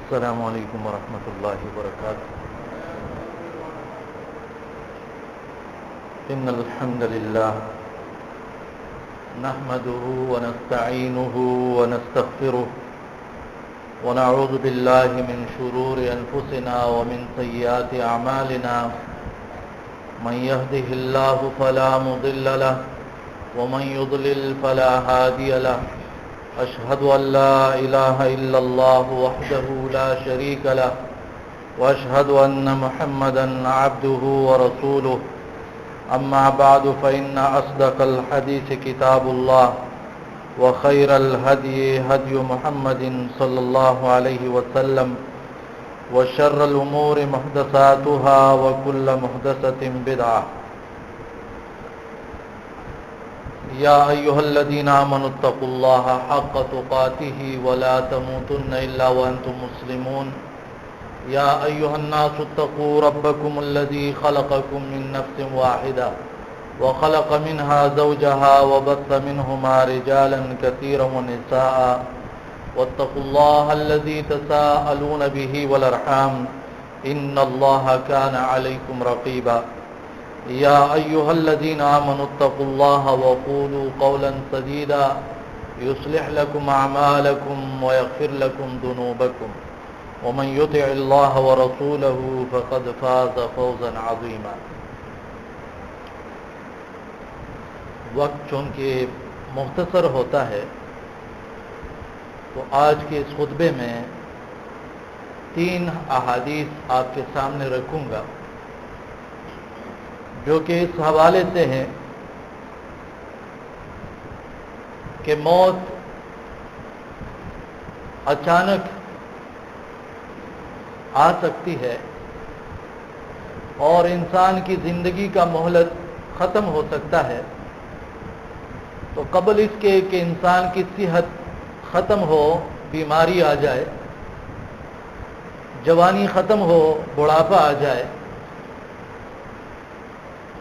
السلام علیکم ورحمۃ اللہ وبرکاتہ۔ ان الحمد للہ نحمده ونستعینه ونستغفره ونعوذ باللہ من شرور انفسنا ومن سیئات اعمالنا من يهده الله فلا مضل له ومن يضلل فلا هادي له أشهد أن لا إله إلا الله وحده لا شريك له وأشهد أن محمدا عبده ورسوله أما بعد فإن أصدق الحديث كتاب الله وخير الهدي هدي محمد صلى الله عليه وسلم وشر الأمور محدثاتها وكل محدثة بدعة يا أيها الذين آمنوا اتقوا الله حق تقاته ولا تموتن إلا وأنتم مسلمون يا أيها الناس اتقوا ربكم الذي خلقكم من نفس واحدة وخلق منها زوجها وبث منهما رجالا كثيرا ونساء واتقوا الله الذي تساءلون به والأرحام إن الله كان عليكم رقيبا يا أيها الذين آمنوا اتقوا الله وقولوا قولا سديدا يصلح لكم أعمالكم ويغفر لكم ذنوبكم ومن يطع الله ورسوله فقد فاز فوزا عظيما۔ وقت چونکہ مختصر ہوتا ہے تو آج کے اس خطبے میں 3 احادیث آپ کے سامنے رکھوں گا جو کہ اس حوالے سے ہیں کہ موت اچانک آ سکتی ہے اور انسان کی زندگی کا مہلت ختم ہو سکتا ہے، تو قبل اس کے کہ انسان کی صحت ختم ہو، بیماری آ جائے، جوانی ختم ہو، بڑھاپا آ جائے،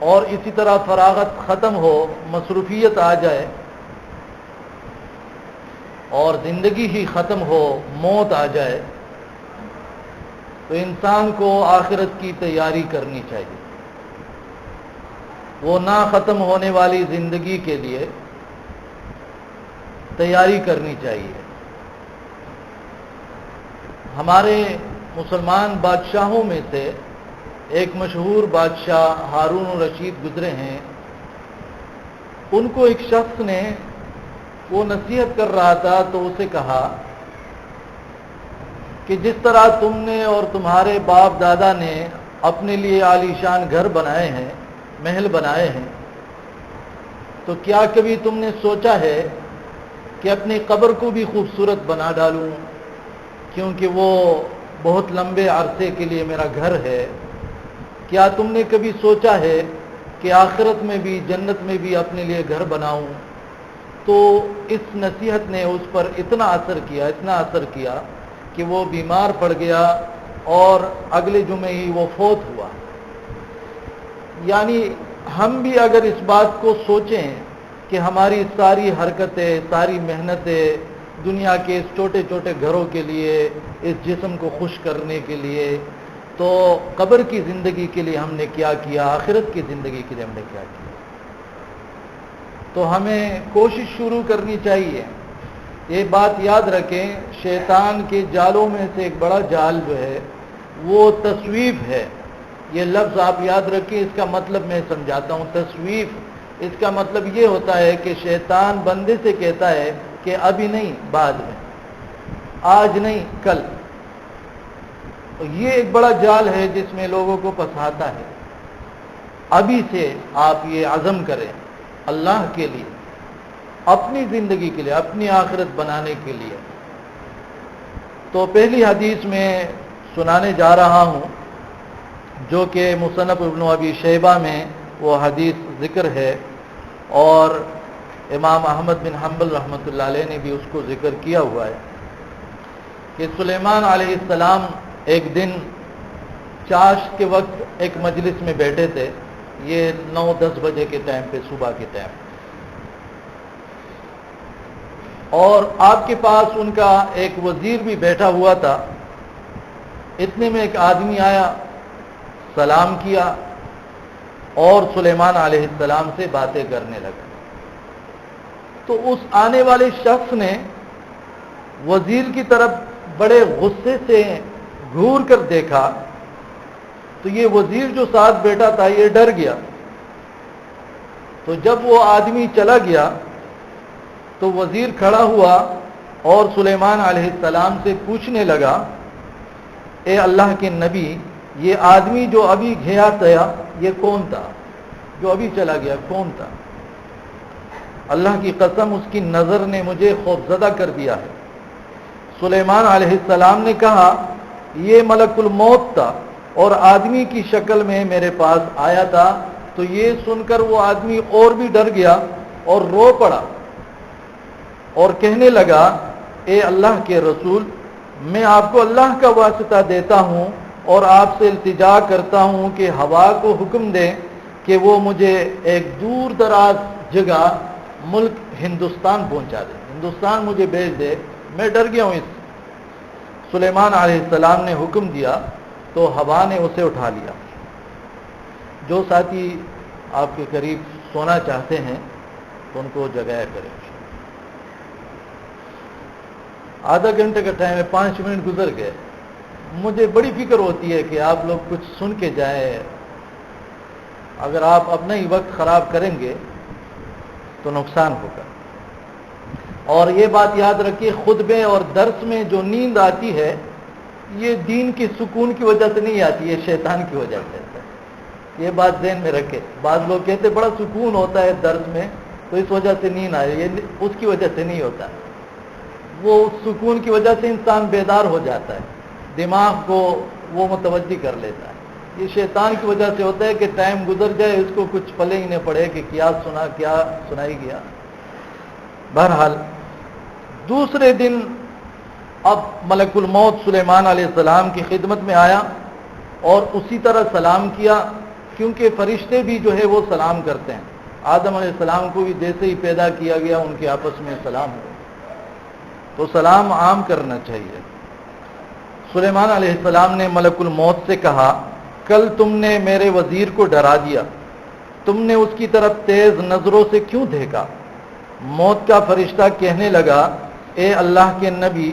اور اسی طرح فراغت ختم ہو، مصروفیت آ جائے، اور زندگی ہی ختم ہو، موت آ جائے، تو انسان کو آخرت کی تیاری کرنی چاہیے۔ وہ نہ ختم ہونے والی زندگی کے لیے تیاری کرنی چاہیے۔ ہمارے مسلمان بادشاہوں میں سے ایک مشہور بادشاہ ہارون الرشید گزرے ہیں۔ ان کو ایک شخص نے وہ نصیحت کر رہا تھا تو اسے کہا کہ جس طرح تم نے اور تمہارے باپ دادا نے اپنے لیے عالی شان گھر بنائے ہیں، محل بنائے ہیں، تو کیا کبھی تم نے سوچا ہے کہ اپنی قبر کو بھی خوبصورت بنا ڈالوں، کیونکہ وہ بہت لمبے عرصے کے لیے میرا گھر ہے؟ کیا تم نے کبھی سوچا ہے کہ آخرت میں بھی، جنت میں بھی اپنے لیے گھر بناؤں؟ تو اس نصیحت نے اس پر اتنا اثر کیا کہ وہ بیمار پڑ گیا اور اگلے جمعے ہی وہ فوت ہوا۔ یعنی ہم بھی اگر اس بات کو سوچیں کہ ہماری ساری حرکتیں، ساری محنتیں دنیا کے اس چھوٹے چھوٹے گھروں کے لیے، اس جسم کو خوش کرنے کے لیے، تو قبر کی زندگی کے لیے ہم نے کیا کیا، آخرت کی زندگی کے لیے ہم نے کیا کیا؟ تو ہمیں کوشش شروع کرنی چاہیے۔ یہ بات یاد رکھیں، شیطان کے جالوں میں سے ایک بڑا جال جو ہے وہ تسویف ہے۔ یہ لفظ آپ یاد رکھیں، اس کا مطلب میں سمجھاتا ہوں۔ تسویف، اس کا مطلب یہ ہوتا ہے کہ شیطان بندے سے کہتا ہے کہ ابھی نہیں، بعد میں، آج نہیں، کل۔ تو یہ ایک بڑا جال ہے جس میں لوگوں کو پھنساتا ہے۔ ابھی سے آپ یہ عزم کریں اللہ کے لیے، اپنی زندگی کے لیے، اپنی آخرت بنانے کے لیے۔ تو پہلی حدیث میں سنانے جا رہا ہوں جو کہ مصنف ابن ابی شیبہ میں وہ حدیث ذکر ہے، اور امام احمد بن حنبل رحمۃ اللہ علیہ نے بھی اس کو ذکر کیا ہوا ہے کہ سلیمان علیہ السلام ایک دن چاش کے وقت ایک مجلس میں بیٹھے تھے، یہ 9-10 بجے کے ٹائم پہ، صبح کے ٹائم، اور آپ کے پاس ان کا ایک وزیر بھی بیٹھا ہوا تھا، اتنے میں ایک آدمی آیا، سلام کیا اور سلیمان علیہ السلام سے باتیں کرنے لگا۔ تو اس آنے والے شخص نے وزیر کی طرف بڑے غصے سے گھور کر دیکھا تو یہ وزیر جو ساتھ بیٹھا تھا یہ ڈر گیا۔ تو جب وہ آدمی چلا گیا تو وزیر کھڑا ہوا اور سلیمان علیہ السلام سے پوچھنے لگا، اے اللہ کے نبی، یہ آدمی جو ابھی گیا تھا یہ کون تھا؟ جو ابھی چلا گیا کون تھا؟ اللہ کی قسم اس کی نظر نے مجھے خوفزدہ کر دیا ہے۔ سلیمان علیہ السلام نے کہا، یہ ملک الموت تھا اور آدمی کی شکل میں میرے پاس آیا تھا۔ تو یہ سن کر وہ آدمی اور بھی ڈر گیا اور رو پڑا اور کہنے لگا، اے اللہ کے رسول، میں آپ کو اللہ کا واسطہ دیتا ہوں اور آپ سے التجا کرتا ہوں کہ ہوا کو حکم دیں کہ وہ مجھے ایک دور دراز جگہ ملک ہندوستان پہنچا دے، ہندوستان مجھے بھیج دے، میں ڈر گیا ہوں اس۔ سلیمان علیہ السلام نے حکم دیا تو ہوا نے اسے اٹھا لیا۔ جو ساتھی آپ کے قریب سونا چاہتے ہیں تو ان کو جگایا کریں۔ آدھا گھنٹے کا ٹائم ہے، 5 منٹ گزر گئے۔ مجھے بڑی فکر ہوتی ہے کہ آپ لوگ کچھ سن کے جائیں۔ اگر آپ اپنا ہی وقت خراب کریں گے تو نقصان ہوگا۔ اور یہ بات یاد رکھیے، خطبے اور درس میں جو نیند آتی ہے یہ دین کے سکون کی وجہ سے نہیں آتی، یہ شیطان کی وجہ سے آتا ہے۔ یہ بات ذہن میں رکھے۔ بعض لوگ کہتے بڑا سکون ہوتا ہے درس میں تو اس وجہ سے نیند آئے، یہ اس کی وجہ سے نہیں ہوتا۔ وہ سکون کی وجہ سے انسان بیدار ہو جاتا ہے، دماغ کو وہ متوجہ کر لیتا ہے۔ یہ شیطان کی وجہ سے ہوتا ہے کہ ٹائم گزر جائے، اس کو کچھ پلے ہی نہ پڑے کہ کیا سنا، کیا سنائی گیا۔ بہرحال دوسرے دن اب ملک الموت سلیمان علیہ السلام کی خدمت میں آیا اور اسی طرح سلام کیا، کیونکہ فرشتے بھی جو ہے وہ سلام کرتے ہیں۔ آدم علیہ السلام کو بھی جیسے ہی پیدا کیا گیا ان کے آپس میں سلام ہو، تو سلام عام کرنا چاہیے۔ سلیمان علیہ السلام نے ملک الموت سے کہا، کل تم نے میرے وزیر کو ڈرا دیا، تم نے اس کی طرف تیز نظروں سے کیوں دیکھا؟ موت کا فرشتہ کہنے لگا، اے اللہ کے نبی،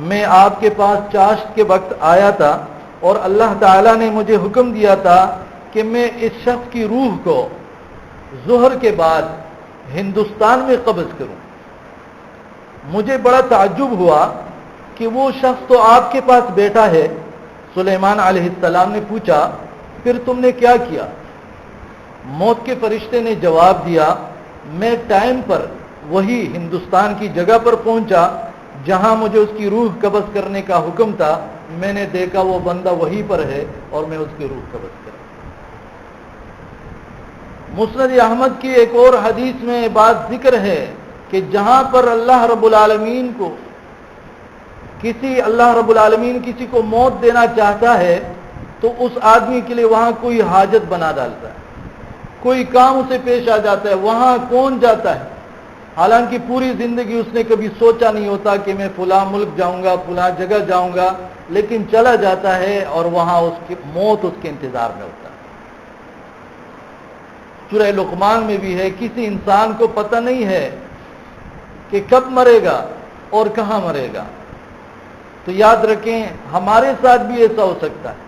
میں آپ کے پاس چاشت کے وقت آیا تھا اور اللہ تعالیٰ نے مجھے حکم دیا تھا کہ میں اس شخص کی روح کو ظہر کے بعد ہندوستان میں قبض کروں۔ مجھے بڑا تعجب ہوا کہ وہ شخص تو آپ کے پاس بیٹھا ہے۔ سلیمان علیہ السلام نے پوچھا، پھر تم نے کیا کیا؟ موت کے فرشتے نے جواب دیا، میں ٹائم پر وہی ہندوستان کی جگہ پر پہنچا جہاں مجھے اس کی روح قبض کرنے کا حکم تھا۔ میں نے دیکھا وہ بندہ وہیں پر ہے اور میں اس کی روح قبض کر۔ مسند احمد کی ایک اور حدیث میں بات ذکر ہے کہ جہاں پر اللہ رب العالمین کسی کو موت دینا چاہتا ہے تو اس آدمی کے لیے وہاں کوئی حاجت بنا ڈالتا ہے، کوئی کام اسے پیش آ جاتا ہے، وہاں کون جاتا ہے؟ حالانکہ پوری زندگی اس نے کبھی سوچا نہیں ہوتا کہ میں فلاں ملک جاؤں گا، فلاں جگہ جاؤں گا، لیکن چلا جاتا ہے اور وہاں اس کی موت اس کے انتظار میں ہوتا ہے۔ سورہ لقمان میں بھی ہے، کسی انسان کو پتہ نہیں ہے کہ کب مرے گا اور کہاں مرے گا۔ تو یاد رکھیں ہمارے ساتھ بھی ایسا ہو سکتا ہے۔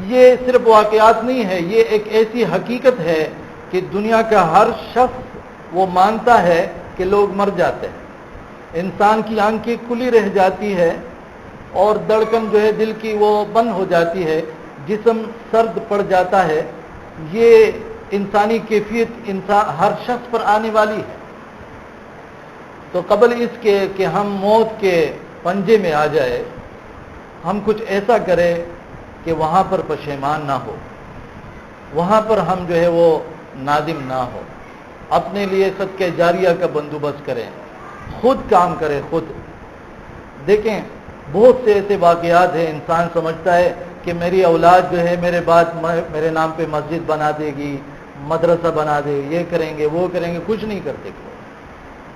یہ صرف واقعات نہیں ہے، یہ ایک ایسی حقیقت ہے کہ دنیا کا ہر شخص وہ مانتا ہے کہ لوگ مر جاتے ہیں۔ انسان کی آنکھیں کھلی رہ جاتی ہے اور دھڑکن جو ہے دل کی وہ بند ہو جاتی ہے، جسم سرد پڑ جاتا ہے۔ یہ انسانی کیفیت ہر شخص پر آنے والی ہے۔ تو قبل اس کے کہ ہم موت کے پنجے میں آ جائے، ہم کچھ ایسا کریں کہ وہاں پر پشیمان نہ ہو، وہاں پر ہم جو ہے وہ نادم نہ ہو، اپنے لیے صدقہ جاریہ کا بندوبست کریں، خود کام کریں۔ خود دیکھیں بہت سے ایسے واقعات ہیں، انسان سمجھتا ہے کہ میری اولاد جو ہے میرے بعد میرے نام پہ مسجد بنا دے گی، مدرسہ بنا دے، یہ کریں گے وہ کریں گے، کچھ نہیں کرتے۔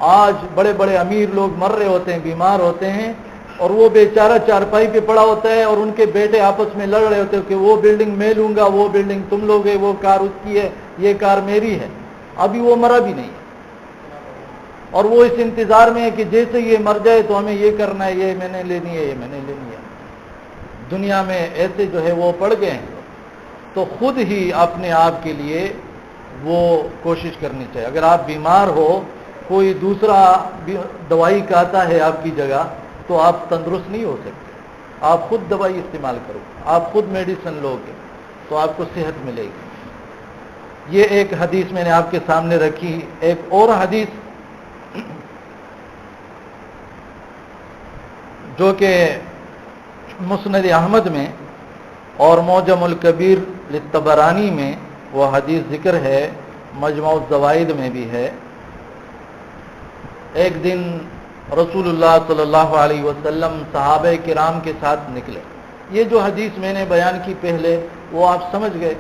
آج بڑے بڑے امیر لوگ مر رہے ہوتے ہیں، بیمار ہوتے ہیں، اور وہ بیچارہ چارپائی پہ پڑا ہوتا ہے اور ان کے بیٹے آپس میں لڑ رہے ہوتے ہیں کہ وہ بلڈنگ میں لوں گا، وہ بلڈنگ تم لوگ گے، وہ کار اس کی ہے، یہ کار میری ہے. ابھی وہ مرا بھی نہیں ہے اور وہ اس انتظار میں ہے کہ جیسے یہ مر جائے تو ہمیں یہ کرنا ہے، یہ میں نے لینی ہے، یہ میں نے لینی ہے. دنیا میں ایسے جو ہے وہ پڑ گئے ہیں. تو خود ہی اپنے آپ کے لیے وہ کوشش کرنی چاہیے. اگر آپ بیمار ہو، کوئی دوسرا دوائی کھاتا ہے آپ کی جگہ، تو آپ تندرست نہیں ہو سکتے. آپ خود دوائی استعمال کرو، آپ خود میڈیسن لو گے تو آپ کو صحت ملے گی. یہ ایک حدیث میں نے آپ کے سامنے رکھی. ایک اور حدیث جو کہ مسند احمد میں اور معجم الکبیر للطبرانی میں وہ حدیث ذکر ہے، مجموع الزوائد میں بھی ہے. ایک دن رسول اللہ صلی اللہ علیہ وسلم صحابہ کرام کے ساتھ نکلے. یہ جو حدیث میں نے بیان کی پہلے وہ آپ سمجھ گئے.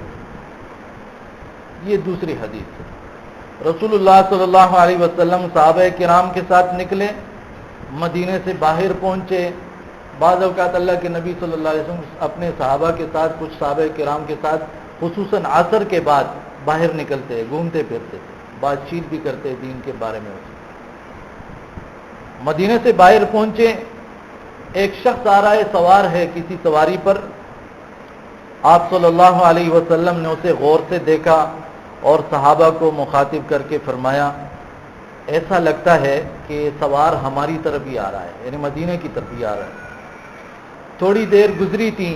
یہ دوسری حدیث ہے. رسول اللہ صلی اللہ علیہ وسلم صحابہ کرام کے ساتھ نکلے، مدینے سے باہر پہنچے. بعض اوقات اللہ کے نبی صلی اللہ علیہ وسلم اپنے صحابہ کے ساتھ، کچھ صحابہ کرام کے ساتھ خصوصاً عصر کے بعد باہر نکلتے، گھومتے پھرتے، بات چیت بھی کرتے دین کے بارے میں. مدینے سے باہر پہنچے، ایک شخص آ رہا ہے، سوار ہے کسی سواری پر. آپ صلی اللہ علیہ وسلم نے اسے غور سے دیکھا اور صحابہ کو مخاطب کر کے فرمایا، ایسا لگتا ہے کہ سوار ہماری طرف ہی آ رہا ہے، یعنی مدینے کی طرف ہی آ رہا ہے. تھوڑی دیر گزری تھی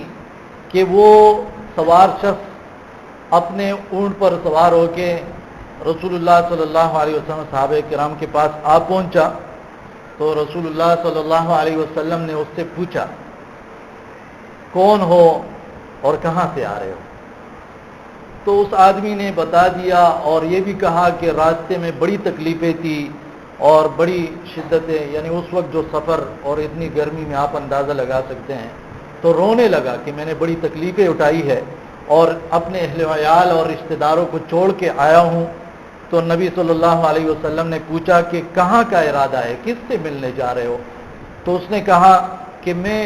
کہ وہ سوار شخص اپنے اونٹ پر سوار ہو کے رسول اللہ صلی اللہ علیہ وسلم صحابہ کرام کے پاس آ پہنچا. تو رسول اللہ صلی اللہ علیہ وسلم نے اس سے پوچھا، کون ہو اور کہاں سے آ رہے ہو؟ تو اس آدمی نے بتا دیا اور یہ بھی کہا کہ راستے میں بڑی تکلیفیں تھی اور بڑی شدتیں، یعنی اس وقت جو سفر اور اتنی گرمی میں آپ اندازہ لگا سکتے ہیں. تو رونے لگا کہ میں نے بڑی تکلیفیں اٹھائی ہے اور اپنے اہل و عیال اور رشتہ داروں کو چھوڑ کے آیا ہوں. تو نبی صلی اللہ علیہ وسلم نے پوچھا کہ کہاں کا ارادہ ہے، کس سے ملنے جا رہے ہو؟ تو اس نے کہا کہ میں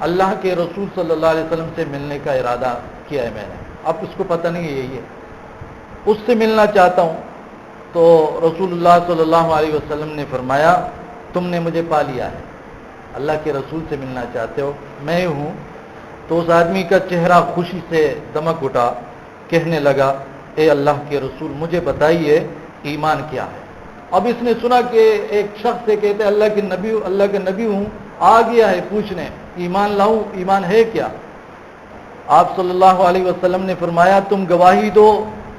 اللہ کے رسول صلی اللہ علیہ وسلم سے ملنے کا ارادہ کیا ہے میں نے. اب اس کو پتہ نہیں ہے یہی ہے، اس سے ملنا چاہتا ہوں. تو رسول اللہ صلی اللہ علیہ وسلم نے فرمایا، تم نے مجھے پا لیا ہے، اللہ کے رسول سے ملنا چاہتے ہو، میں ہوں. تو اس آدمی کا چہرہ خوشی سے دمک اٹھا، کہنے لگا، اے اللہ کے رسول مجھے بتائیے ایمان کیا ہے. اب اس نے سنا کہ ایک شخص سے کہتے ہیں اللہ کے نبی ہوں، آ گیا ہے پوچھنے ایمان لاؤں، ایمان ہے کیا؟ آپ صلی اللہ علیہ وسلم نے فرمایا، تم گواہی دو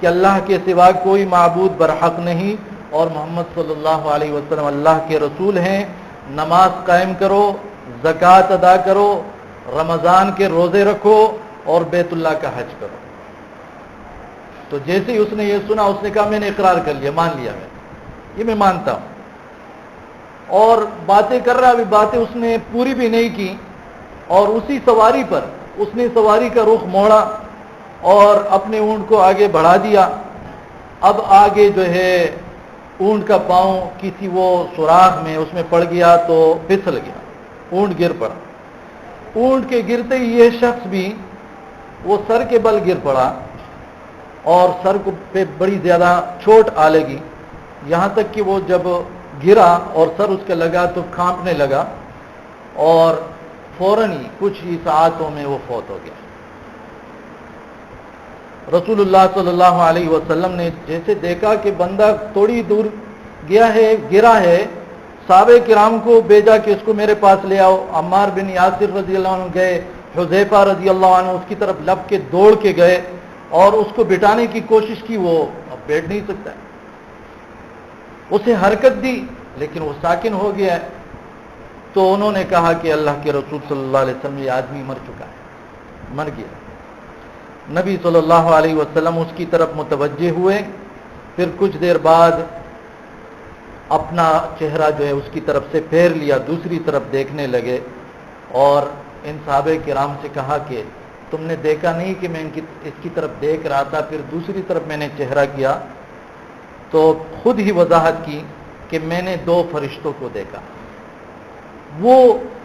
کہ اللہ کے سوا کوئی معبود برحق نہیں اور محمد صلی اللہ علیہ وسلم اللہ کے رسول ہیں. نماز قائم کرو، زکوٰۃ ادا کرو، رمضان کے روزے رکھو اور بیت اللہ کا حج کرو. تو جیسے ہی اس نے یہ سنا اس نے کہا میں نے اقرار کر لیا، مان لیا، یہ میں مانتا ہوں. اور باتیں کر رہا، ابھی باتیں اس نے پوری بھی نہیں کی اور اسی سواری پر اس نے سواری کا رخ موڑا اور اپنے اونٹ کو آگے بڑھا دیا. اب آگے جو ہے اونٹ کا پاؤں کسی وہ سوراخ میں اس میں پڑ گیا تو پھسل گیا، اونٹ گر پڑا. اونٹ کے گرتے ہی یہ شخص بھی وہ سر کے بل گر پڑا اور سر پہ بڑی زیادہ چوٹ آ لگی، یہاں تک کہ وہ جب گرا اور سر اس کا لگا تو کانپنے لگا اور فوراً ہی کچھ ہی ساعتوں میں وہ فوت ہو گیا. رسول اللہ صلی اللہ علیہ وسلم نے جیسے دیکھا کہ بندہ تھوڑی دور گیا ہے، گرا ہے، صحابہ کرام کو بھیجا کہ اس کو میرے پاس لے آؤ. عمار بن یاسر رضی اللہ عنہ گئے، حذیفہ رضی اللہ عنہ اس کی طرف لپ کے دوڑ کے گئے اور اس کو بٹانے کی کوشش کی. وہ اب بیٹھ نہیں سکتا ہے، اسے حرکت دی لیکن وہ ساکن ہو گیا ہے. تو انہوں نے کہا کہ اللہ کے رسول صلی اللہ علیہ وسلم یہ آدمی مر چکا ہے، مر گیا. نبی صلی اللہ علیہ وسلم اس کی طرف متوجہ ہوئے، پھر کچھ دیر بعد اپنا چہرہ جو ہے اس کی طرف سے پھیر لیا، دوسری طرف دیکھنے لگے اور ان صحابہ کرام سے کہا کہ تم نے دیکھا نہیں کہ میں اس کی طرف دیکھ رہا تھا، پھر دوسری طرف میں نے چہرہ کیا تو خود ہی وضاحت کی کہ میں نے 2 فرشتوں کو دیکھا. وہ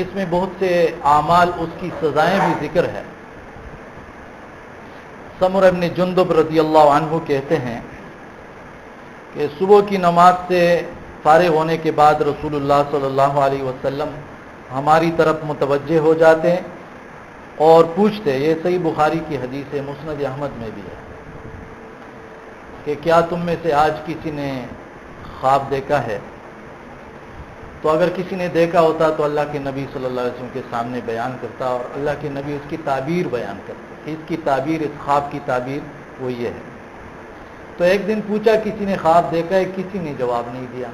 اس میں بہت سے اعمال اس کی سزائیں بھی ذکر ہے۔ سمر ابن جندب رضی اللہ عنہ کہتے ہیں کہ صبح کی نماز سے فارغ ہونے کے بعد رسول اللہ صلی اللہ علیہ وسلم ہماری طرف متوجہ ہو جاتے اور پوچھتے، یہ صحیح بخاری کی حدیث ہے، مسند احمد میں بھی ہے، کہ کیا تم میں سے آج کسی نے خواب دیکھا ہے؟ تو اگر کسی نے دیکھا ہوتا تو اللہ کے نبی صلی اللہ علیہ وسلم کے سامنے بیان کرتا، اور اللہ کے نبی اس کی تعبیر بیان کرتے۔ اس کی تعبیر، اس خواب کی تعبیر وہ یہ ہے۔ تو ایک دن پوچھا کسی نے خواب دیکھا ہے؟ کسی نے جواب نہیں دیا،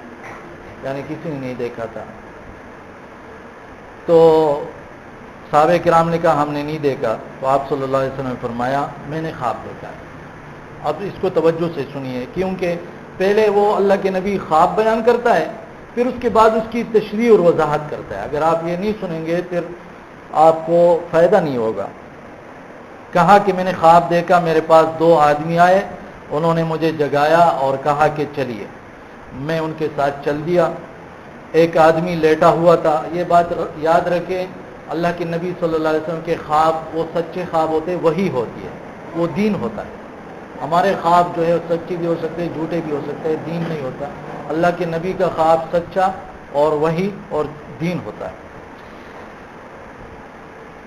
یعنی کسی نے نہیں دیکھا تھا۔ تو صحابہ کرام نے کہا ہم نے نہیں دیکھا۔ تو آپ صلی اللہ علیہ وسلم نے فرمایا میں نے خواب دیکھا ہے۔ اب اس کو توجہ سے سنیے، کیونکہ پہلے وہ اللہ کے نبی خواب بیان کرتا ہے، پھر اس کے بعد اس کی تشریح اور وضاحت کرتا ہے۔ اگر آپ یہ نہیں سنیں گے پھر آپ کو فائدہ نہیں ہوگا۔ کہا کہ میں نے خواب دیکھا، میرے پاس 2 آدمی آئے، انہوں نے مجھے جگایا اور کہا کہ چلیے۔ میں ان کے ساتھ چل دیا۔ ایک آدمی لیٹا ہوا تھا۔ یہ بات یاد رکھیں، اللہ کے نبی صلی اللہ علیہ وسلم کے خواب وہ سچے خواب ہوتے، وہی ہوتی ہے، وہ دین ہوتا ہے۔ ہمارے خواب جو ہے سچے بھی ہو سکتے ہیں، جھوٹے بھی ہو سکتے ہیں، دین نہیں ہوتا۔ اللہ کے نبی کا خواب سچا اور وحی اور دین ہوتا ہے۔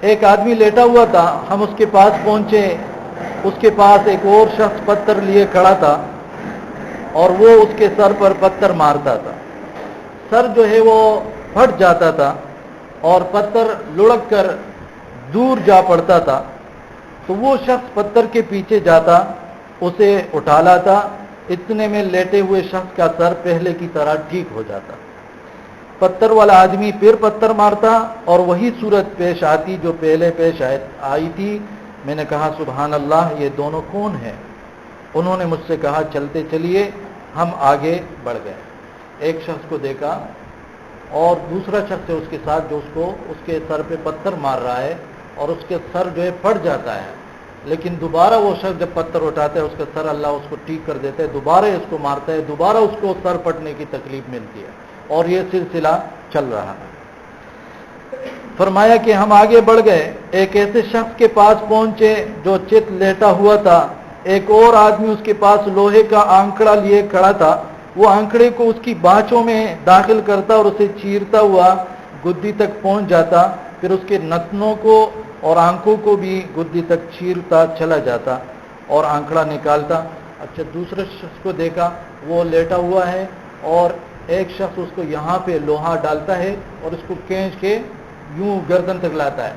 ایک آدمی لیٹا ہوا تھا، ہم اس کے پاس پہنچے، اس کے پاس ایک اور شخص پتھر لیے کھڑا تھا اور وہ اس کے سر پر پتھر مارتا تھا۔ سر جو ہے وہ پھٹ جاتا تھا اور پتھر لڑک کر دور جا پڑتا تھا۔ تو وہ شخص پتھر کے پیچھے جاتا، اسے اٹھا لاتا، اتنے میں لیٹے ہوئے شخص کا سر پہلے کی طرح ٹھیک ہو جاتا۔ پتھر والا آدمی پھر پتھر مارتا اور وہی صورت پیش آتی جو پہلے پیش آئی تھی۔ میں نے کہا سبحان اللہ، یہ دونوں کون ہیں؟ انہوں نے مجھ سے کہا چلتے چلیے۔ ہم آگے بڑھ گئے، ایک شخص کو دیکھا اور دوسرا شخص ہے اس کے ساتھ جو اس کے سر پہ پتھر مار رہا ہے، اور اس کے سر جو ہے پھٹ جاتا ہے، لیکن دوبارہ وہ شخص جب پتھر اٹھاتا ہے اس کا سر اللہ اس کو ٹھیک کر دیتا ہے، دوبارہ اس کو مارتا ہے، دوبارہ اس کو سر پھٹنے کی تکلیف ملتی ہے، اور یہ سلسلہ چل رہا ہے۔ فرمایا کہ ہم آگے بڑھ گئے، ایک ایسے شخص کے پاس پہنچے جو چت لیٹا ہوا تھا۔ ایک اور آدمی اس کے پاس لوہے کا آنکڑا لیے کھڑا تھا، وہ آنکڑے کو اس کی بانچوں میں داخل کرتا اور اسے چیرتا ہوا گدی تک پہنچ جاتا، پھر اس کے نتنوں کو اور آنکھوں کو بھی گدی تک چیرتا چلا جاتا اور آنکڑا نکالتا۔ اچھا، دوسرے شخص کو دیکھا، وہ لیٹا ہوا ہے اور ایک شخص اس کو یہاں پہ لوہا ڈالتا ہے اور اس کو کھینچ کے یوں گردن تک لاتا ہے،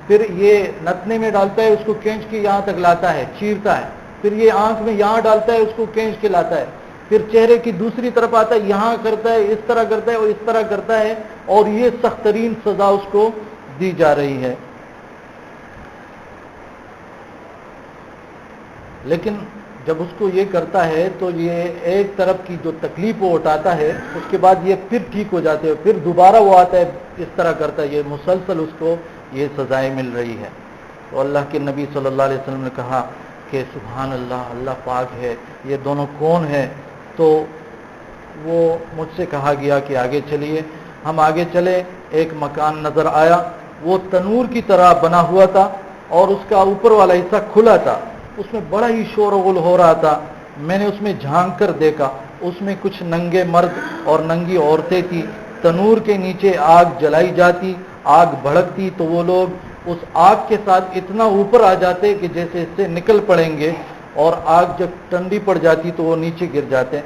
پھر یہ نتنے میں ڈالتا ہے، اس کو کھینچ کے یہاں تک لاتا ہے، چیرتا ہے، پھر یہ آنکھ میں یہاں ڈالتا ہے، اس کو کھینچ کے لاتا ہے، پھر چہرے کی دوسری طرف آتا ہے، یہاں کرتا ہے، اس طرح کرتا ہے اور اس طرح کرتا ہے، اور یہ سخت ترین سزا اس کو دی جا رہی ہے۔ لیکن جب اس کو یہ کرتا ہے تو یہ ایک طرف کی جو تکلیف وہ اٹھاتا ہے، اس کے بعد یہ پھر ٹھیک ہو جاتے ہیں، پھر دوبارہ وہ آتا ہے، اس طرح کرتا ہے، یہ مسلسل اس کو یہ سزائیں مل رہی ہے۔ تو اللہ کے نبی صلی اللہ علیہ وسلم نے کہا کہ سبحان اللہ، اللہ پاک ہے، یہ دونوں کون ہیں؟ تو وہ مجھ سے کہا گیا کہ آگے چلیے۔ ہم آگے چلے، ایک مکان نظر آیا، وہ تنور کی طرح بنا ہوا تھا اور اس کا اوپر والا حصہ کھلا تھا، اس میں بڑا ہی شور و غل ہو رہا تھا۔ میں نے اس میں جھانک کر دیکھا، اس میں کچھ ننگے مرد اور ننگی عورتیں تھیں۔ تنور کے نیچے آگ جلائی جاتی، آگ بھڑکتی تو وہ لوگ اس آگ کے ساتھ اتنا اوپر آ جاتے کہ جیسے اس سے نکل پڑیں گے، اور آگ جب ٹھنڈی پڑ جاتی تو وہ نیچے گر جاتے۔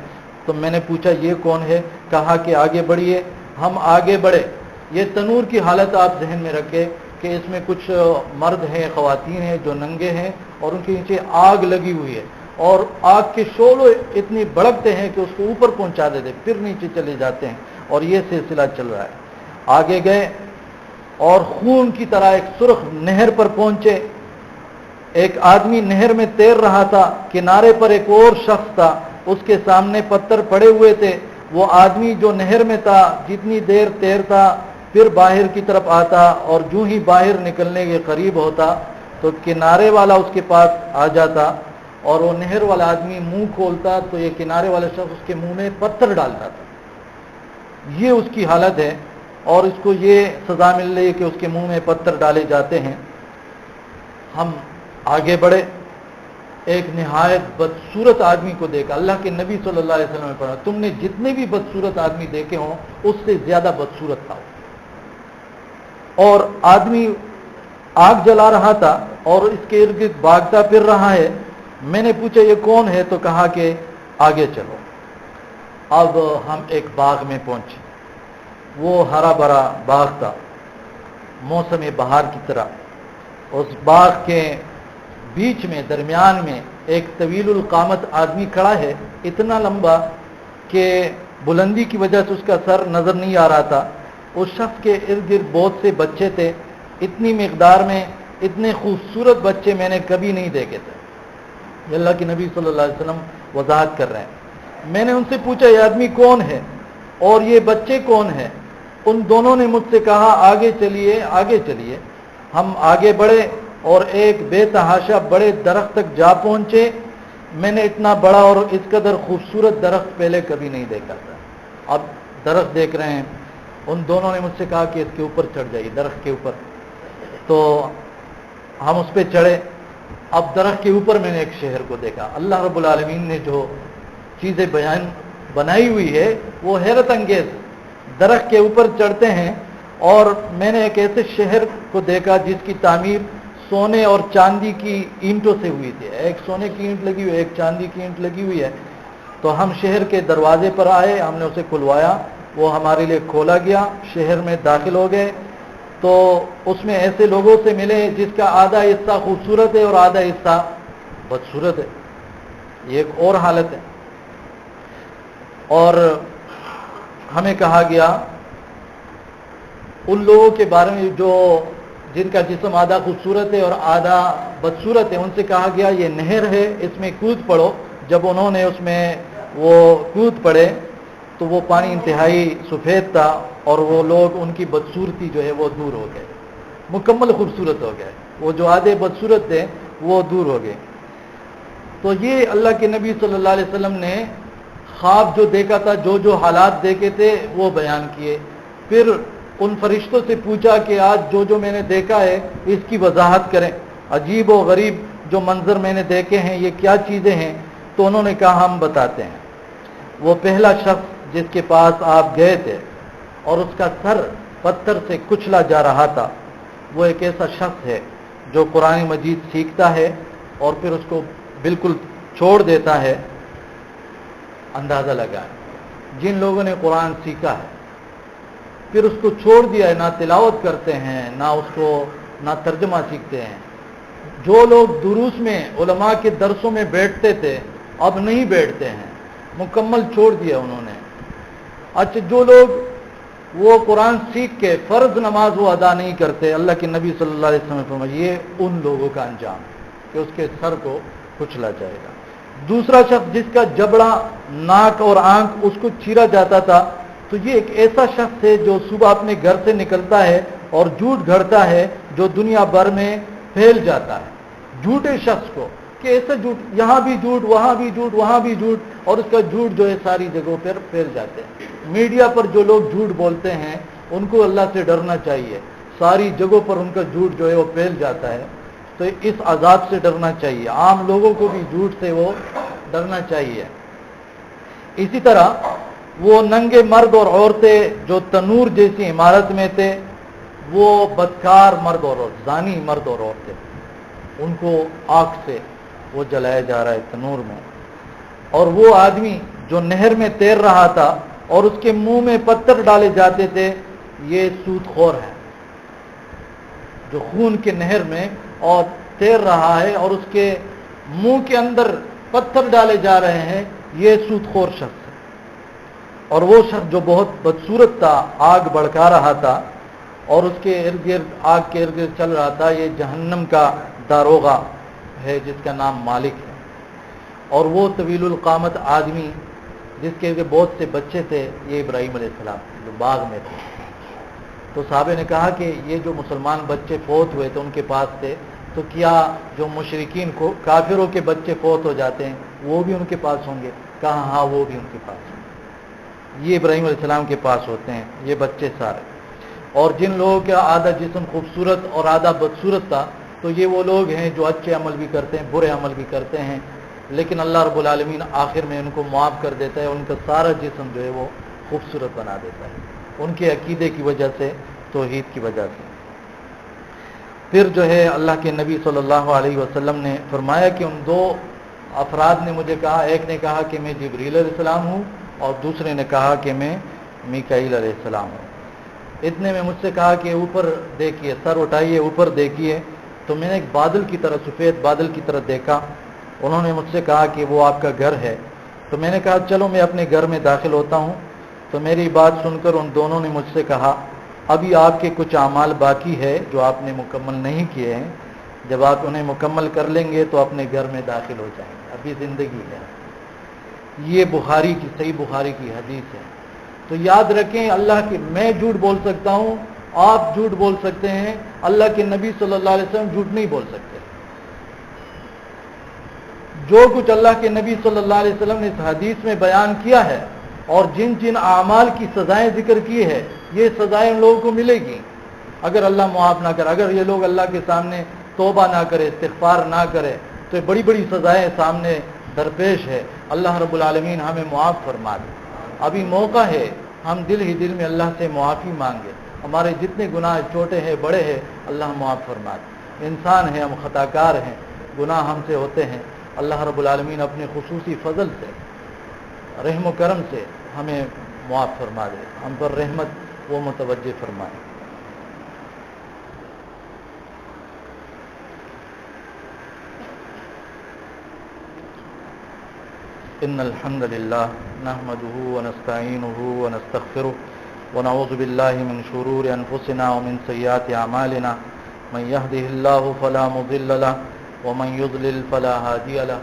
تو میں نے پوچھا یہ کون ہے؟ کہا کہ آگے بڑھیے۔ ہم آگے بڑھے۔ یہ تنور کی حالت آپ ذہن میں رکھیں کہ اس میں کچھ مرد ہیں، خواتین ہیں جو ننگے ہیں اور ان کے نیچے آگ لگی ہوئی ہے، اور آگ کے شعلے اتنے بھڑکتے ہیں کہ اس کو اوپر پہنچا دیتے، پھر نیچے چلے جاتے ہیں، اور یہ سلسلہ چل رہا ہے۔ آگے گئے اور خون کی طرح ایک سرخ نہر پر پہنچے۔ ایک آدمی نہر میں تیر رہا تھا، کنارے پر ایک اور شخص تھا، اس کے سامنے پتھر پڑے ہوئے تھے۔ وہ آدمی جو نہر میں تھا جتنی دیر تیرتا پھر باہر کی طرف آتا، اور جو ہی باہر نکلنے کے قریب ہوتا تو کنارے والا اس کے پاس آ جاتا، اور وہ نہر والا آدمی منہ کھولتا تو یہ کنارے والا شخص اس کے منہ میں پتھر ڈالتا تھا۔ یہ اس کی حالت ہے۔ اور اس کو یہ سزا مل رہی ہے کہ اس کے منہ میں پتھر ڈالے جاتے ہیں۔ ہم آگے بڑھے، ایک نہایت بدصورت آدمی کو دیکھا۔ اللہ کے نبی صلی اللہ علیہ وسلم نے فرمایا تم نے جتنے بھی بدصورت آدمی دیکھے ہوں اس سے زیادہ بدصورت تھا، اور آدمی آگ جلا رہا تھا اور اس کے ارد گرد بھاگتا پھر رہا ہے۔ میں نے پوچھا یہ کون ہے؟ تو کہا کہ آگے چلو۔ اب ہم ایک باغ میں پہنچے، وہ ہرا بھرا باغ تھا، موسم بہار کی طرح۔ اس باغ کے بیچ میں درمیان میں ایک طویل القامت آدمی کھڑا ہے، اتنا لمبا کہ بلندی کی وجہ سے اس کا سر نظر نہیں آ رہا تھا۔ اس شخص کے ارد گرد بہت سے بچے تھے، اتنی مقدار میں اتنے خوبصورت بچے میں نے کبھی نہیں دیکھے تھے۔ یہ اللہ کے نبی صلی اللہ علیہ وسلم وضاحت کر رہے ہیں۔ میں نے ان سے پوچھا یہ آدمی کون ہے اور یہ بچے کون ہیں؟ ان دونوں نے مجھ سے کہا آگے چلیے آگے چلیے۔ ہم آگے بڑھے اور ایک بے تحاشا بڑے درخت تک جا پہنچے۔ میں نے اتنا بڑا اور اس قدر خوبصورت درخت پہلے کبھی نہیں دیکھا تھا۔ اب درخت دیکھ رہے ہیں، ان دونوں نے مجھ سے کہا کہ اس کے اوپر چڑھ جائیے، درخت کے اوپر۔ تو ہم اس پہ چڑھے۔ اب درخت کے اوپر میں نے ایک شہر کو دیکھا۔ اللہ رب العالمین نے جو چیزیں بنائی ہوئی ہے وہ حیرت انگیز۔ درخت کے اوپر چڑھتے ہیں اور میں نے ایک ایسے شہر کو دیکھا جس کی تعمیر سونے اور چاندی کی اینٹوں سے ہوئی تھی۔ ایک سونے کی اینٹ لگی ہوئی ہے، ایک چاندی کی اینٹ لگی ہوئی ہے۔ تو ہم شہر کے دروازے پر آئے، ہم نے اسے کھلوایا، وہ ہمارے لیے کھولا گیا، شہر میں داخل ہو گئے۔ تو اس میں ایسے لوگوں سے ملے جس کا آدھا حصہ خوبصورت ہے اور آدھا حصہ بدصورت ہے، یہ ایک اور حالت ہے۔ اور ہمیں کہا گیا ان لوگوں کے بارے میں جو جن کا جسم آدھا خوبصورت ہے اور آدھا بدصورت ہے، ان سے کہا گیا یہ نہر ہے، اس میں کود پڑو۔ جب انہوں نے اس میں وہ کود پڑے تو وہ پانی انتہائی سفید تھا اور وہ لوگ ان کی بدصورتی جو ہے وہ دور ہو گئے، مکمل خوبصورت ہو گئے۔ وہ جو آدھے بدصورت تھے وہ دور ہو گئے۔ تو یہ اللہ کے نبی صلی اللہ علیہ وسلم نے خواب جو دیکھا تھا، جو جو حالات دیکھے تھے وہ بیان کیے۔ پھر ان فرشتوں سے پوچھا کہ آج جو میں نے دیکھا ہے اس کی وضاحت کریں، عجیب و غریب جو منظر میں نے دیکھے ہیں یہ کیا چیزیں ہیں؟ تو انہوں نے کہا ہم بتاتے ہیں۔ وہ پہلا شخص جس کے پاس آپ گئے تھے اور اس کا سر پتھر سے کچلا جا رہا تھا، وہ ایک ایسا شخص ہے جو قرآن مجید سیکھتا ہے اور پھر اس کو بالکل چھوڑ دیتا ہے۔ اندازہ لگائیں، جن لوگوں نے قرآن سیکھا ہے پھر اس کو چھوڑ دیا ہے، نہ تلاوت کرتے ہیں، نہ ترجمہ سیکھتے ہیں۔ جو لوگ دروس میں علماء کے درسوں میں بیٹھتے تھے اب نہیں بیٹھتے ہیں، مکمل چھوڑ دیا انہوں نے۔ اچھا، جو لوگ وہ قرآن سیکھ کے فرض نماز وہ ادا نہیں کرتے، اللہ کے نبی صلی اللہ علیہ وسلم نے فرمایا یہ ان لوگوں کا انجام کہ اس کے سر کو کچلا جائے گا۔ دوسرا شخص جس کا جبڑا، ناک اور آنکھ اس کو چیرا جاتا تھا، تو یہ ایک ایسا شخص ہے جو صبح اپنے گھر سے نکلتا ہے اور جھوٹ گھڑتا ہے جو دنیا بھر میں پھیل جاتا ہے۔ جھوٹے شخص کو کہ ایسا جھوٹ، یہاں بھی جھوٹ، وہاں بھی جھوٹ، وہاں بھی جھوٹ، اور اس کا جھوٹ جو ہے ساری جگہوں پر پھیل جاتے ہیں۔ میڈیا پر جو لوگ جھوٹ بولتے ہیں ان کو اللہ سے ڈرنا چاہیے، ساری جگہوں پر ان کا جھوٹ جو ہے وہ پھیل جاتا ہے، تو اس عذاب سے ڈرنا چاہیے۔ عام لوگوں کو بھی جھوٹ سے وہ ڈرنا چاہیے۔ اسی طرح وہ ننگے مرد اور عورتیں جو تنور جیسی عمارت میں تھے، وہ بدکار مرد اور زانی مرد اور عورتیں، ان کو آگ سے وہ جلایا جا رہا ہے تنور میں۔ اور وہ آدمی جو نہر میں تیر رہا تھا اور اس کے منہ میں پتھر ڈالے جاتے تھے، یہ سود خور ہے جو خون کے نہر میں اور تیر رہا ہے اور اس کے منہ کے اندر پتھر ڈالے جا رہے ہیں، یہ سود خور شخص ہے۔ اور وہ شخص جو بہت بدصورت تھا، آگ بھڑکا رہا تھا اور اس کے ارد گرد آگ کے ارد گرد چل رہا تھا، یہ جہنم کا داروغہ ہے جس کا نام مالک ہے۔ اور وہ طویل القامت آدمی جس کے بہت سے بچے تھے، یہ ابراہیم علیہ السلام جو باغ میں تھے۔ تو صحابہ نے کہا کہ یہ جو مسلمان بچے فوت ہوئے تھے ان کے پاس تھے، تو کیا جو مشرکین کو کافروں کے بچے فوت ہو جاتے ہیں وہ بھی ان کے پاس ہوں گے؟ کہا ہاں وہ بھی ان کے پاس ہوں گے، یہ ابراہیم علیہ السلام کے پاس ہوتے ہیں یہ بچے سارے۔ اور جن لوگوں کا آدھا جسم خوبصورت اور آدھا بدصورت تھا تو یہ وہ لوگ ہیں جو اچھے عمل بھی کرتے ہیں برے عمل بھی کرتے ہیں، لیکن اللہ رب العالمین آخر میں ان کو معاف کر دیتا ہے، ان کا سارا جسم جو ہے وہ خوبصورت بنا دیتا ہے ان کے عقیدے کی وجہ سے، توحید کی وجہ سے۔ پھر جو ہے اللہ کے نبی صلی اللہ علیہ وسلم نے فرمایا کہ ان دو افراد نے مجھے کہا، ایک نے کہا کہ میں جبریل علیہ السلام ہوں اور دوسرے نے کہا کہ میں میکائیل علیہ السلام ہوں۔ اتنے میں مجھ سے کہا کہ اوپر دیکھیے، سر اٹھائیے اوپر دیکھیے، تو میں نے ایک بادل کی طرح، سفید بادل کی طرح دیکھا۔ انہوں نے مجھ سے کہا کہ وہ آپ کا گھر ہے، تو میں نے کہا چلو میں اپنے گھر میں داخل ہوتا ہوں۔ تو میری بات سن کر ان دونوں نے مجھ سے کہا ابھی آپ کے کچھ اعمال باقی ہے جو آپ نے مکمل نہیں کیے ہیں، جب آپ انہیں مکمل کر لیں گے تو اپنے گھر میں داخل ہو جائیں گے، ابھی زندگی ہے۔ یہ بخاری کی، صحیح بخاری کی حدیث ہے۔ تو یاد رکھیں، اللہ کی، میں جھوٹ بول سکتا ہوں، آپ جھوٹ بول سکتے ہیں، اللہ کے نبی صلی اللہ علیہ وسلم جھوٹ نہیں بول سکتے۔ جو کچھ اللہ کے نبی صلی اللہ علیہ وسلم نے اس حدیث میں بیان کیا ہے اور جن جن اعمال کی سزائیں ذکر کی ہے، یہ سزائیں ان لوگوں کو ملے گی اگر اللہ معاف نہ کرے۔ اگر یہ لوگ اللہ کے سامنے توبہ نہ کرے، استغفار نہ کرے، تو یہ بڑی بڑی سزائیں سامنے درپیش ہے۔ اللہ رب العالمین ہمیں معاف فرما دے۔ ابھی موقع ہے، ہم دل ہی دل میں اللہ سے معافی مانگے، ہمارے جتنے گناہ چھوٹے ہیں بڑے ہیں اللہ معاف فرما دے۔ انسان ہیں، ہم خطا کار ہیں، گناہ ہم سے ہوتے ہیں۔ اللہ رب العالمین اپنے خصوصی فضل سے، رحم و کرم سے ہمیں معاف فرما دے، ہم پر رحمت وہ متوجہ فرمائے۔ ان الحمد للہ نحمده ونستعینه ونستغفره ونعوذ باللہ من شرور انفسنا ومن سیئات اعمالنا من يهده الله فلا مضل له ومن يضلل فلا هادي له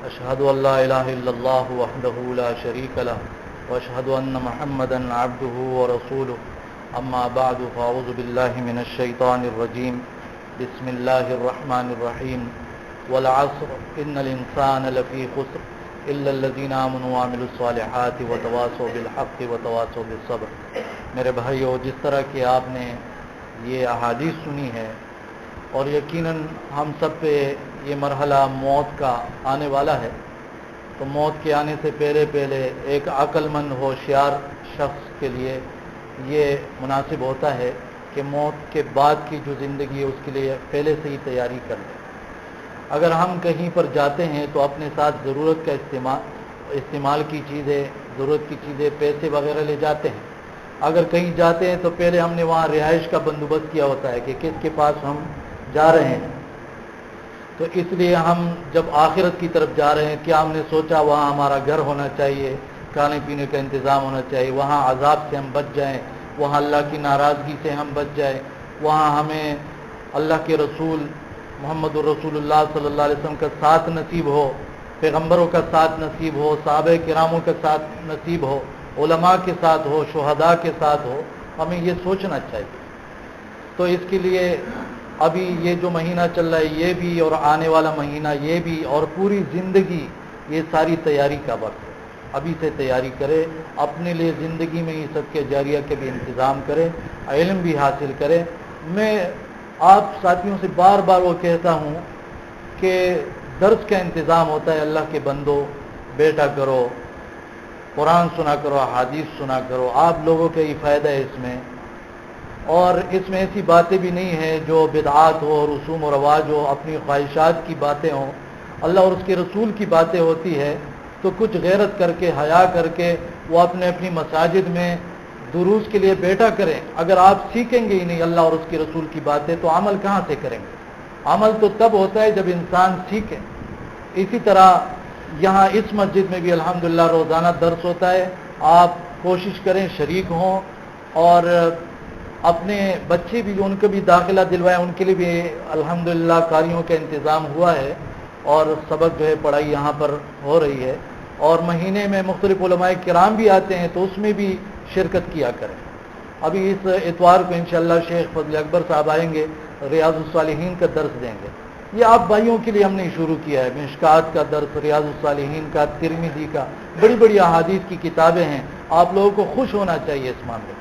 اشهد ان لا اله الا الله وحده لا شريك له واشهد ان محمدا عبده ورسوله اما بعد فاعوذ باللہ من الشیطان الرجیم بسم اللہ الرحمن الرحیم والعصر ان الانسان لفی خسر الا الذین آمنوا وعملوا الصالحات وتواصوا بالحق وتواصوا بالصبر۔ میرے بھائیو، جس طرح کہ آپ نے یہ احادیث سنی ہے اور یقیناً ہم سب پہ یہ مرحلہ موت کا آنے والا ہے، تو موت کے آنے سے پہلے ایک عقل مند ہوشیار شخص کے لیے یہ مناسب ہوتا ہے کہ موت کے بعد کی جو زندگی ہے اس کے لیے پہلے سے ہی تیاری کر لیں۔ اگر ہم کہیں پر جاتے ہیں تو اپنے ساتھ ضرورت کا استعمال کی چیزیں، ضرورت کی چیزیں، پیسے وغیرہ لے جاتے ہیں۔ اگر کہیں جاتے ہیں تو پہلے ہم نے وہاں رہائش کا بندوبست کیا ہوتا ہے کہ کس کے پاس ہم جا رہے ہیں۔ تو اس لیے ہم جب آخرت کی طرف جا رہے ہیں، کیا ہم نے سوچا وہاں ہمارا گھر ہونا چاہیے، کھانے پینے کا انتظام ہونا چاہیے، وہاں عذاب سے ہم بچ جائیں، وہاں اللہ کی ناراضگی سے ہم بچ جائیں، وہاں ہمیں اللہ کے رسول محمد الرسول اللہ صلی اللہ علیہ وسلم کا ساتھ نصیب ہو، پیغمبروں کا ساتھ نصیب ہو، صحابہ کراموں کا ساتھ نصیب ہو، علماء کے ساتھ ہو، شہداء کے ساتھ ہو۔ ہمیں یہ سوچنا چاہیے۔ تو اس کے لیے ابھی یہ جو مہینہ چل رہا ہے یہ بھی، اور آنے والا مہینہ یہ بھی، اور پوری زندگی یہ ساری تیاری کا وقت ہے۔ ابھی سے تیاری کرے، اپنے لیے زندگی میں یہ صدقہ جاریہ کے بھی انتظام کرے، علم بھی حاصل کرے۔ میں آپ ساتھیوں سے بار بار وہ کہتا ہوں کہ درس کا انتظام ہوتا ہے، اللہ کے بندو بیٹھا کرو، قرآن سنا کرو، حدیث سنا کرو، آپ لوگوں کا ہی فائدہ ہے اس میں۔ اور اس میں ایسی باتیں بھی نہیں ہیں جو بدعات ہو، رسوم و رواج ہو، اپنی خواہشات کی باتیں ہوں۔ اللہ اور اس کے رسول کی باتیں ہوتی ہے تو کچھ غیرت کر کے، حیا کر کے وہ اپنی مساجد میں دروس کے لیے بیٹھا کریں۔ اگر آپ سیکھیں گے ہی نہیں اللہ اور اس کے رسول کی باتیں تو عمل کہاں سے کریں گے؟ عمل تو تب ہوتا ہے جب انسان سیکھے۔ اسی طرح یہاں اس مسجد میں بھی الحمدللہ روزانہ درس ہوتا ہے، آپ کوشش کریں شریک ہوں، اور اپنے بچے بھی ان کو بھی داخلہ دلوائیں، ان کے لیے بھی الحمدللہ قاریوں کا انتظام ہوا ہے، اور سبق جو ہے پڑھائی یہاں پر ہو رہی ہے، اور مہینے میں مختلف علماء کرام بھی آتے ہیں تو اس میں بھی شرکت کیا کریں۔ ابھی اس اتوار کو انشاءاللہ شیخ فضل اکبر صاحب آئیں گے، ریاض الصالحین کا درس دیں گے۔ یہ آپ بھائیوں کے لیے ہم نے شروع کیا ہے، مشکات کا درس، ریاض الصالحین کا، ترمذی کا، بڑی بڑی احادیث کی کتابیں ہیں۔ آپ لوگوں کو خوش ہونا چاہیے اس معاملے میں۔